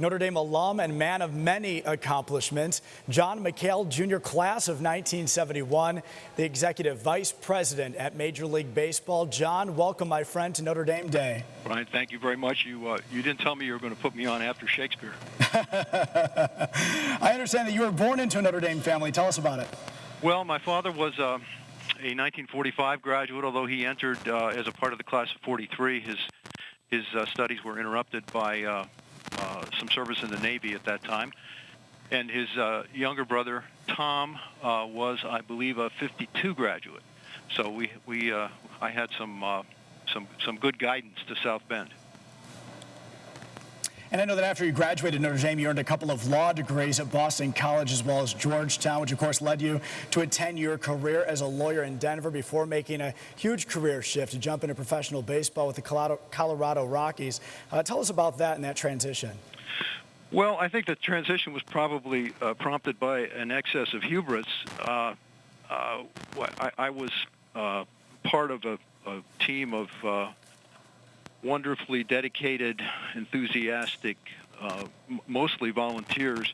Notre Dame alum and man of many accomplishments, John McHale, Jr., class of 1971, the executive vice president at Major League Baseball. John, welcome, my friend, to Notre Dame Day. Brian, thank you very much. You didn't tell me you were going to put me on after Shakespeare. I understand that you were born into a Notre Dame family. Tell us about it. Well, my father was a 1945 graduate, although he entered as a part of the class of 43. His studies were interrupted by some service in the Navy at that time. And his younger brother, Tom, was, I believe, a 52 graduate. So I had some good guidance to South Bend. And I know that after you graduated Notre Dame, you earned a couple of law degrees at Boston College as well as Georgetown, which of course led you to a 10-year career as a lawyer in Denver before making a huge career shift to jump into professional baseball with the Colorado Rockies. Tell us about that and that transition. Well, I think the transition was probably prompted by an excess of hubris. I was part of a team of wonderfully dedicated, enthusiastic, mostly volunteers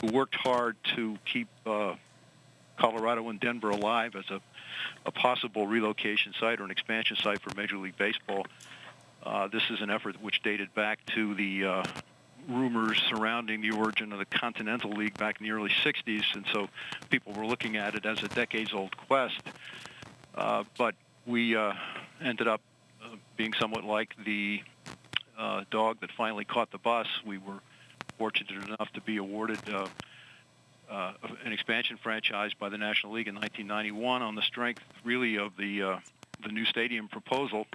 who worked hard to keep Colorado and Denver alive as a possible relocation site or an expansion site for Major League Baseball. This is an effort which dated back to the rumors surrounding the origin of the Continental League back in the early 60s, and so people were looking at it as a decades-old quest. But we ended up being somewhat like the dog that finally caught the bus. We were fortunate enough to be awarded an expansion franchise by the National League in 1991 on the strength, really, of the new stadium proposal.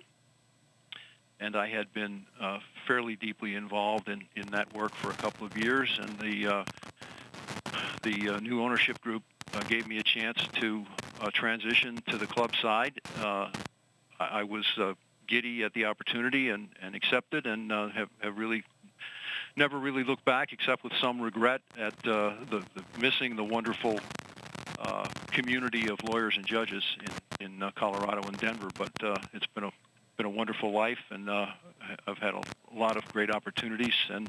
And I had been fairly deeply involved in that work for a couple of years, and the new ownership group gave me a chance to transition to the club side. I was giddy at the opportunity and accepted, and have really never really looked back, except with some regret at the missing the wonderful community of lawyers and judges in Colorado and Denver. But it's been a wonderful life, and I've had a lot of great opportunities, and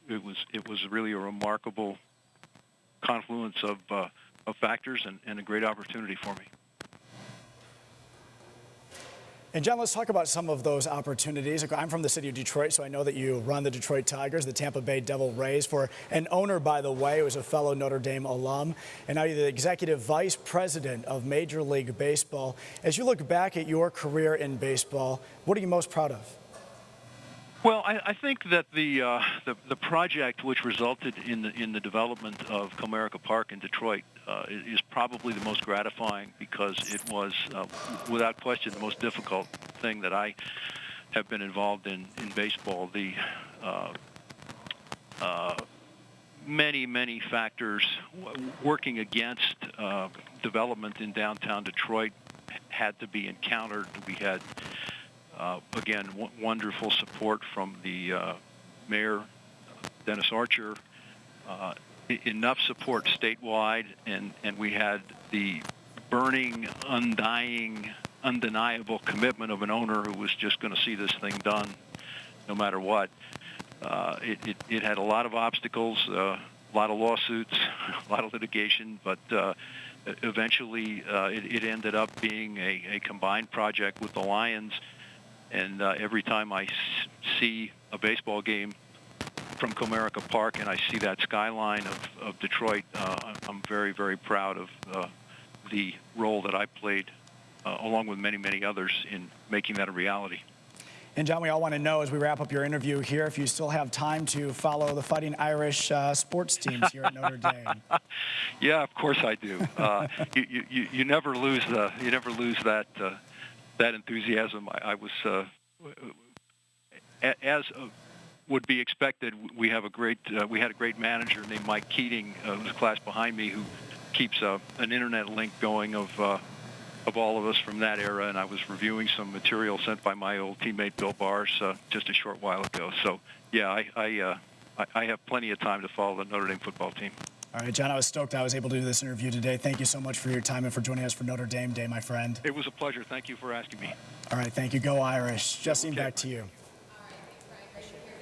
it was really a remarkable confluence of factors and a great opportunity for me. And John, let's talk about some of those opportunities. I'm from the city of Detroit, so I know that you run the Detroit Tigers, the Tampa Bay Devil Rays, for an owner, by the way, who is a fellow Notre Dame alum. And now you're the executive vice president of Major League Baseball. As you look back at your career in baseball, what are you most proud of? Well, I think that the project which resulted in the development of Comerica Park in Detroit is probably the most gratifying, because it was, without question, the most difficult thing that I have been involved in baseball. The many factors working against development in downtown Detroit had to be encountered. We had again, wonderful support from the mayor, Dennis Archer, enough support statewide, and we had the burning, undying, undeniable commitment of an owner who was just going to see this thing done no matter what. It had a lot of obstacles, a lot of lawsuits, a lot of litigation, but eventually it ended up being a combined project with the Lions. And every time I see a baseball game from Comerica Park and I see that skyline of Detroit, I'm very, very proud of the role that I played, along with many others, in making that a reality. And John, we all want to know, as we wrap up your interview here, if you still have time to follow the Fighting Irish sports teams here at Notre Dame. Yeah, of course I do. You never lose that enthusiasm. I was, as would be expected, we had a great manager named Mike Keating, who's a class behind me, who keeps an internet link going of all of us from that era. And I was reviewing some material sent by my old teammate Bill Bars just a short while ago. So yeah, I have plenty of time to follow the Notre Dame football team. All right, John, I was stoked I was able to do this interview today. Thank you so much for your time and for joining us for Notre Dame Day, my friend. It was a pleasure. Thank you for asking me. All right, thank you. Go Irish. Justine, back to you.